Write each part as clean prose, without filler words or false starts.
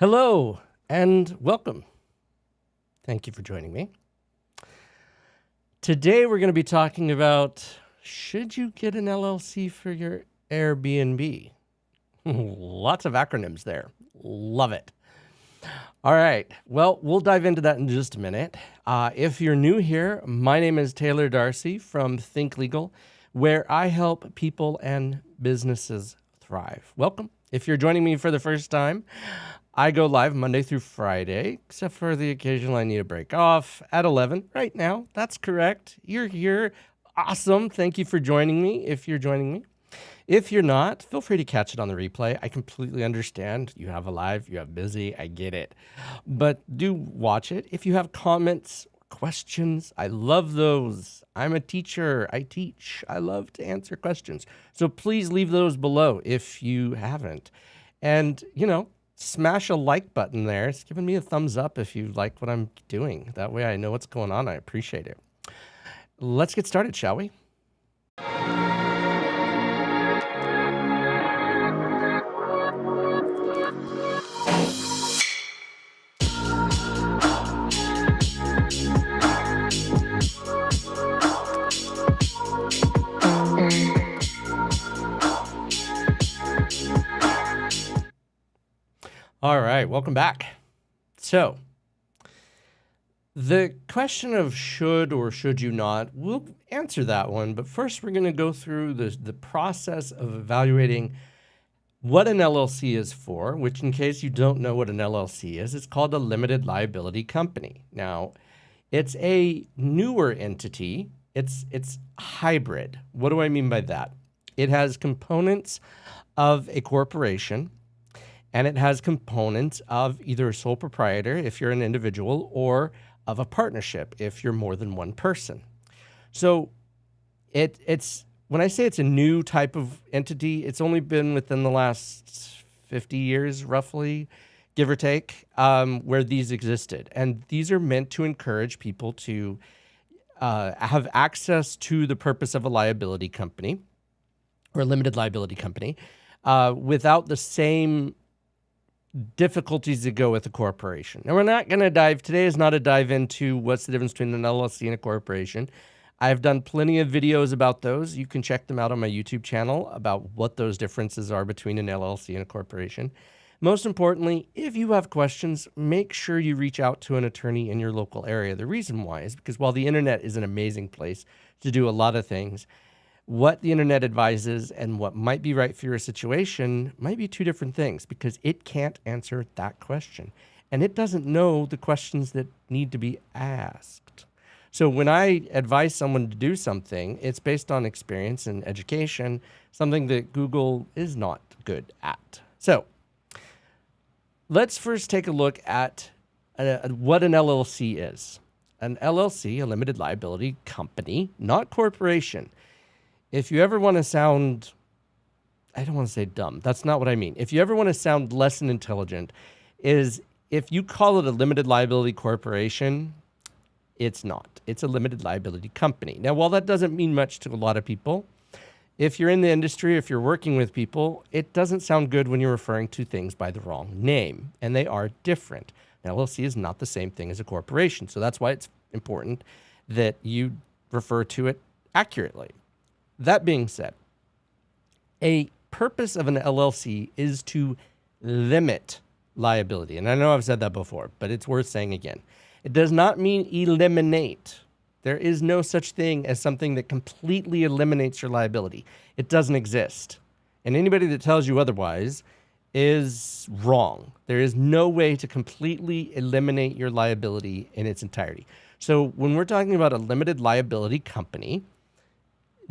Hello and welcome. Thank you for joining me. Today we're going to be talking about, should you get an LLC for your Airbnb? Lots of acronyms there. Love it. All right. Well, we'll dive into that in just a minute. If you're new here, my name is Taylor Darcy from Think Legal, where I help people and businesses thrive. Welcome. If you're joining me for the first time, I go live Monday through Friday, except for the occasional I need a break off at 11 right now. That's correct. You're here. Awesome. Thank you for joining me if you're joining me. If you're not, feel free to catch it on the replay. I completely understand. You have a live, you have busy. I get it. But do watch it. If you have comments, questions, I love those. I'm a teacher. I teach. I love to answer questions. So please leave those below if you haven't. And, smash a like button there. It's giving me a thumbs up if you like what I'm doing. That way I know what's going on. I appreciate it. Let's get started, shall we? All right, welcome back. So, the question of should or should you not, we'll answer that one, but first we're going to go through the process of evaluating what an LLC is for, which in case you don't know what an LLC is, it's called a limited liability company. Now, it's a newer entity. It's hybrid. What do I mean by that? It has components of a corporation, and it has components of either a sole proprietor, if you're an individual, or of a partnership, if you're more than one person. So it's when I say it's a new type of entity, it's only been within the last 50 years, roughly, give or take, where these existed. And these are meant to encourage people to have access to the purpose of a liability company or a limited liability company without the same difficulties that go with a corporation. And we're not going to today is not a dive into what's the difference between an LLC and a corporation. I've done plenty of videos about those. You can check them out on my YouTube channel about what those differences are between an LLC and a corporation. Most importantly, if you have questions, make sure you reach out to an attorney in your local area. The reason why is because while the internet is an amazing place to do a lot of things, what the internet advises and what might be right for your situation might be two different things, because it can't answer that question. And it doesn't know the questions that need to be asked. So when I advise someone to do something, it's based on experience and education, something that Google is not good at. So let's first take a look at what an LLC is. An LLC, a limited liability company, not corporation. If you ever want to sound, I don't want to say dumb. That's not what I mean. If you ever want to sound less than intelligent, is if you call it a limited liability corporation, it's not. It's a limited liability company. Now, while that doesn't mean much to a lot of people, if you're in the industry, if you're working with people, it doesn't sound good when you're referring to things by the wrong name, and they are different. An LLC is not the same thing as a corporation, so that's why it's important that you refer to it accurately. That being said, a purpose of an LLC is to limit liability. And I know I've said that before, but it's worth saying again. It does not mean eliminate. There is no such thing as something that completely eliminates your liability. It doesn't exist. And anybody that tells you otherwise is wrong. There is no way to completely eliminate your liability in its entirety. So when we're talking about a limited liability company,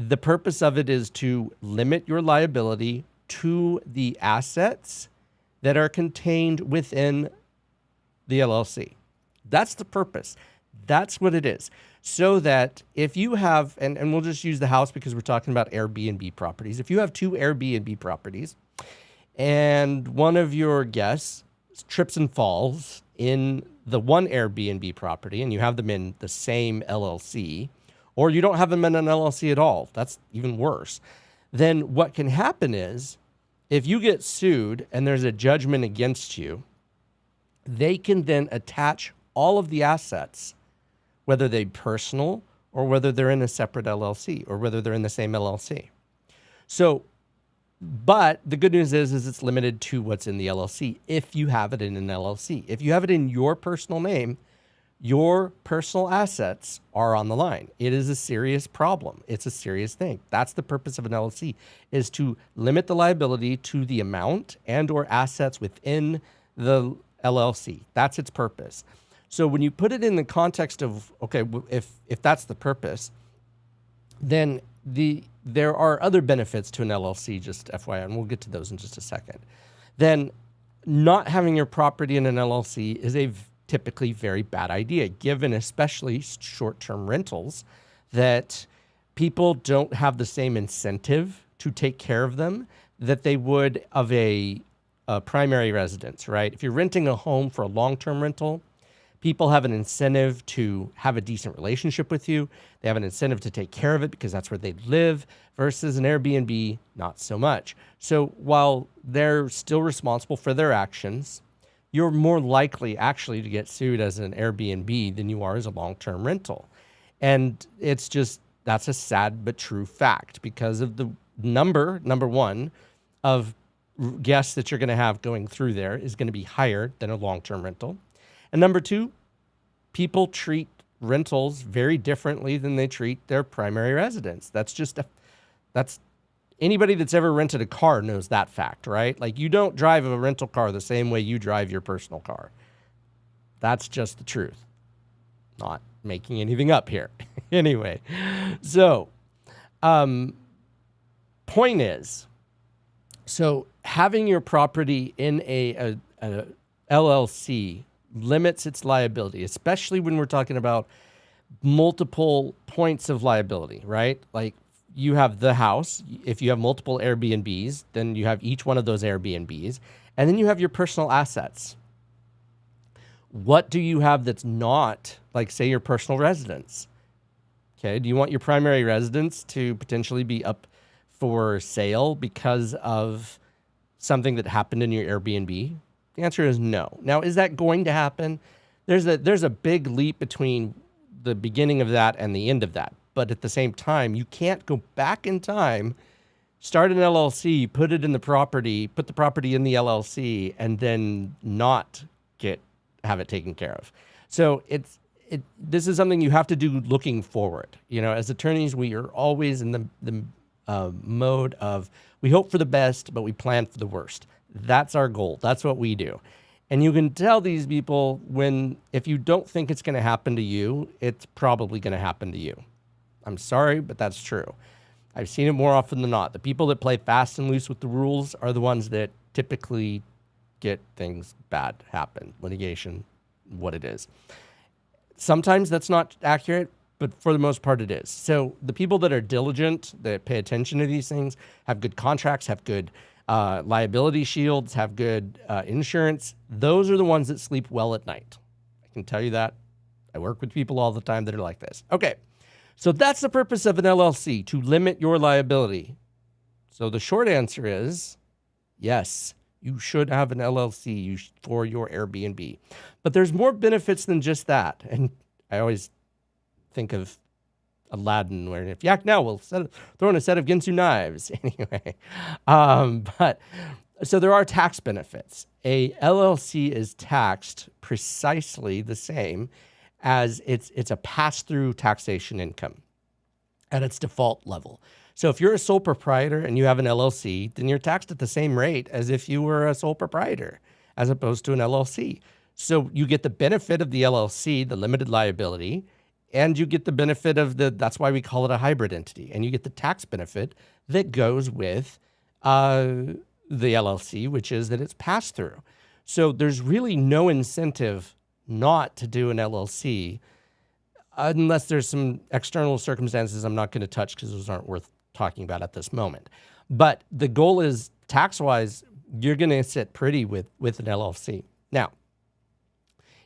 the purpose of it is to limit your liability to the assets that are contained within the LLC. That's the purpose. That's what it is. So that if you have, and we'll just use the house because we're talking about Airbnb properties. If you have two Airbnb properties and one of your guests trips and falls in the one Airbnb property and you have them in the same LLC, or you don't have them in an LLC at all, that's even worse, then what can happen is if you get sued and there's a judgment against you, they can then attach all of the assets, whether they're personal or whether they're in a separate LLC or whether they're in the same LLC. So, but the good news is it's limited to what's in the LLC if you have it in an LLC. If you have it in your personal name, your personal assets are on the line. It is a serious problem. It's a serious thing. That's the purpose of an LLC, is to limit the liability to the amount and or assets within the LLC. That's its purpose. So when you put it in the context of, okay, if that's the purpose, then there are other benefits to an LLC, just FYI, and we'll get to those in just a second. Then not having your property in an LLC is a typically very bad idea, given especially short-term rentals, that people don't have the same incentive to take care of them that they would of a primary residence, right? If you're renting a home for a long-term rental, people have an incentive to have a decent relationship with you. They have an incentive to take care of it because that's where they live, versus an Airbnb, not so much. So while they're still responsible for their actions, you're more likely actually to get sued as an Airbnb than you are as a long-term rental. And it's just, that's a sad but true fact, because of the number one, of guests that you're going to have going through there is going to be higher than a long-term rental. And number two, people treat rentals very differently than they treat their primary residence. That's anybody that's ever rented a car knows that fact, right? Like, you don't drive a rental car the same way you drive your personal car. That's just the truth. Not making anything up here. Anyway, so point is, so having your property in a LLC limits its liability, especially when we're talking about multiple points of liability, right? Like, you have the house. If you have multiple Airbnbs, then you have each one of those Airbnbs. And then you have your personal assets. What do you have that's not, like, say, your personal residence? Okay, do you want your primary residence to potentially be up for sale because of something that happened in your Airbnb? The answer is no. Now, is that going to happen? There's a big leap between the beginning of that and the end of that. But at the same time, you can't go back in time, start an LLC, put it in the property, put the property in the LLC, and then not have it taken care of. So this is something you have to do looking forward. You know, as attorneys, we are always in the mode of, we hope for the best, but we plan for the worst. That's our goal. That's what we do. And you can tell these people if you don't think it's going to happen to you, it's probably going to happen to you. I'm sorry, but that's true. I've seen it more often than not. The people that play fast and loose with the rules are the ones that typically get things bad happen, litigation, what it is. Sometimes that's not accurate, but for the most part it is. So the people that are diligent, that pay attention to these things, have good contracts, have good liability shields, have good insurance, those are the ones that sleep well at night. I can tell you that. I work with people all the time that are like this. Okay. So that's the purpose of an LLC, to limit your liability. So the short answer is yes, you should have an LLC for your Airbnb. But there's more benefits than just that. And I always think of Aladdin, where if you act now, we'll throw in a set of Ginsu knives. Anyway, but so there are tax benefits. A LLC is taxed precisely the same as it's a pass-through taxation income at its default level. So if you're a sole proprietor and you have an LLC, then you're taxed at the same rate as if you were a sole proprietor, as opposed to an LLC. So you get the benefit of the LLC, the limited liability, and you get the benefit of that's why we call it a hybrid entity. And you get the tax benefit that goes with the LLC, which is that it's pass-through. So there's really no incentive not to do an LLC unless there's some external circumstances I'm not going to touch because those aren't worth talking about at this moment. But the goal is, tax-wise, you're going to sit pretty with an LLC. Now,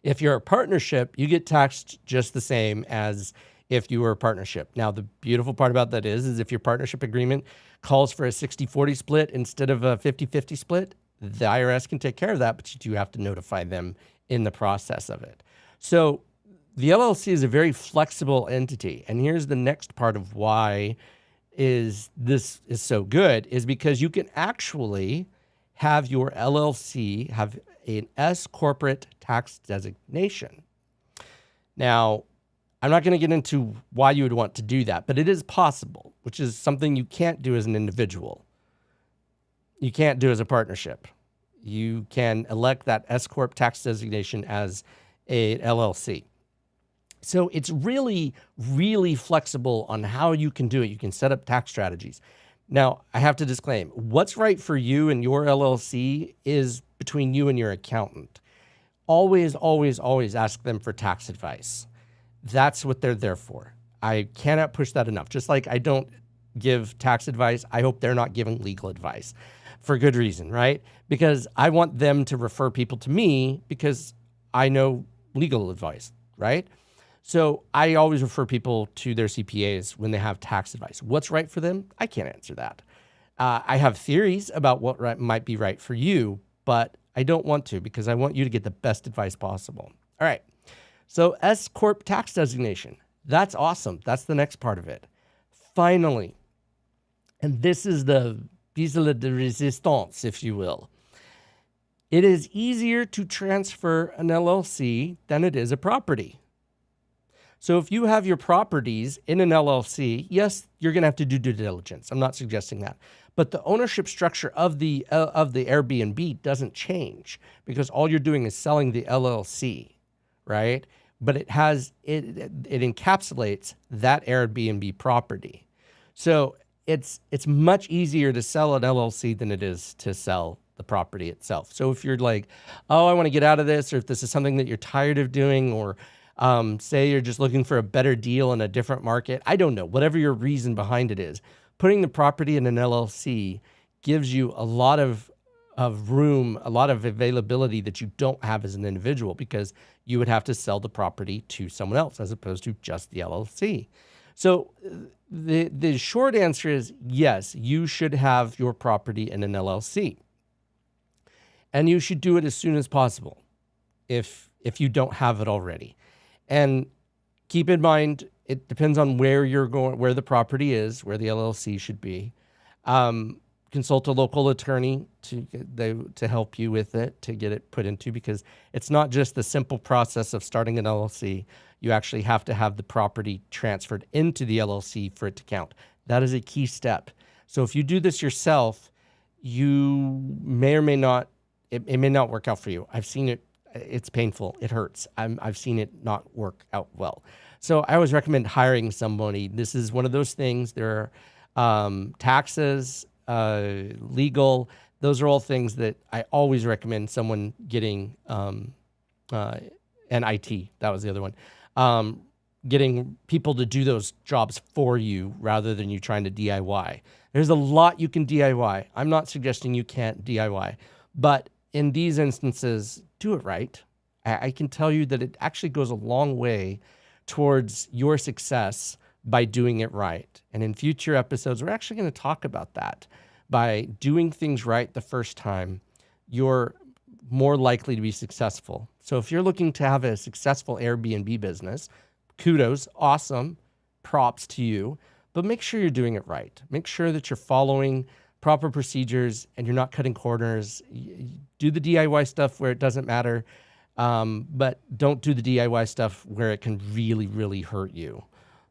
if you're a partnership, you get taxed just the same as if you were a partnership. Now, the beautiful part about that is if your partnership agreement calls for a 60-40 split instead of a 50-50 split, the IRS can take care of that, but you do have to notify them in the process of it. So the LLC is a very flexible entity. And here's the next part of why this is so good, is because you can actually have your LLC have an S corporate tax designation. Now, I'm not going to get into why you would want to do that, but it is possible, which is something you can't do as an individual. You can't do as a partnership. You can elect that S corp tax designation as a LLC. So it's really, really flexible on how you can do it. You can set up tax strategies. Now, I have to disclaim, what's right for you and your LLC is between you and your accountant. Always, always, always ask them for tax advice. That's what they're there for. I cannot push that enough. Just like I don't give tax advice, I hope they're not giving legal advice for good reason, right? Because I want them to refer people to me because I know legal advice, right? So I always refer people to their CPAs when they have tax advice. What's right for them? I can't answer that. I have theories about what might be right for you, but I don't want to because I want you to get the best advice possible. All right. So S Corp tax designation. That's awesome. That's the next part of it. Finally, and this is the piece de resistance, if you will. It is easier to transfer an LLC than it is a property. So if you have your properties in an LLC, yes, you're going to have to do due diligence. I'm not suggesting that. But the ownership structure of the Airbnb doesn't change because all you're doing is selling the LLC, right? But it encapsulates that Airbnb property. So it's much easier to sell an LLC than it is to sell the property itself. So if you're like, oh, I want to get out of this, or if this is something that you're tired of doing, or say you're just looking for a better deal in a different market, I don't know, whatever your reason behind it is, putting the property in an LLC gives you a lot of room, a lot of availability that you don't have as an individual because you would have to sell the property to someone else as opposed to just the LLC. So the short answer is yes, you should have your property in an LLC. And you should do it as soon as possible if you don't have it already. And keep in mind, it depends on where you're going, where the property is, where the LLC should be. Consult a local attorney to help you with it, to get it put into, because it's not just the simple process of starting an LLC. You actually have to have the property transferred into the LLC for it to count. That is a key step. So if you do this yourself, you may or may not, it may not work out for you. I've seen it. It's painful. It hurts. I've seen it not work out well. So I always recommend hiring somebody. This is one of those things. There are taxes, legal. Those are all things that I always recommend someone getting, and IT, that was the other one, getting people to do those jobs for you rather than you trying to DIY. There's a lot you can DIY. I'm not suggesting you can't DIY, but in these instances, do it right. I can tell you that it actually goes a long way towards your success by doing it right. And in future episodes, we're actually going to talk about that. By doing things right the first time, you're more likely to be successful. So if you're looking to have a successful Airbnb business, kudos, awesome, props to you, but make sure you're doing it right. Make sure that you're following proper procedures and you're not cutting corners. Do the DIY stuff where it doesn't matter, but don't do the DIY stuff where it can really, really hurt you.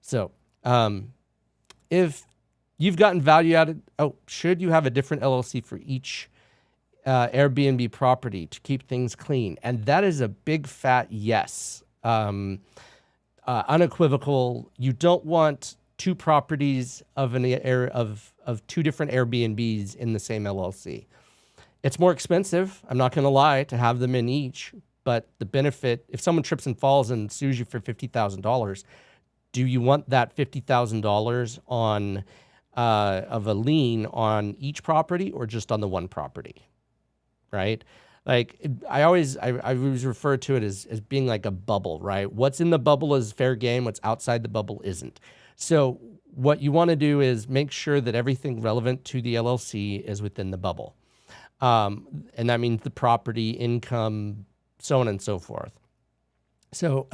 So if you've gotten value out of, should you have a different LLC for each Airbnb property to keep things clean? And that is a big fat yes. Unequivocal. You don't want two properties of two different Airbnbs in the same LLC. It's more expensive, I'm not going to lie, to have them in each, but the benefit, if someone trips and falls and sues you for $50,000, do you want that $50,000 on of a lien on each property or just on the one property, right? Like I always refer to it as being like a bubble, right? What's in the bubble is fair game. What's outside the bubble isn't. So what you want to do is make sure that everything relevant to the LLC is within the bubble. And that means the property, income, so on and so forth. So,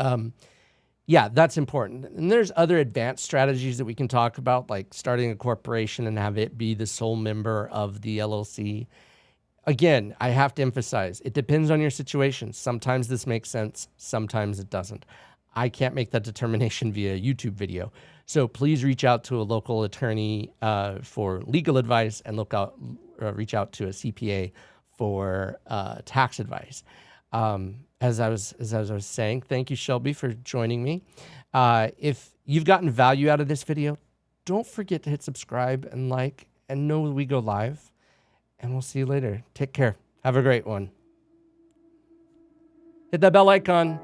yeah, that's important. And there's other advanced strategies that we can talk about, like starting a corporation and have it be the sole member of the LLC. Again, I have to emphasize, it depends on your situation. Sometimes this makes sense, sometimes it doesn't. I can't make that determination via YouTube video. So please reach out to a local attorney for legal advice, and reach out to a CPA for tax advice. As I was saying, thank you, Shelby, for joining me. If you've gotten value out of this video, don't forget to hit subscribe and like, and know we go live. And we'll see you later. Take care. Have a great one. Hit that bell icon.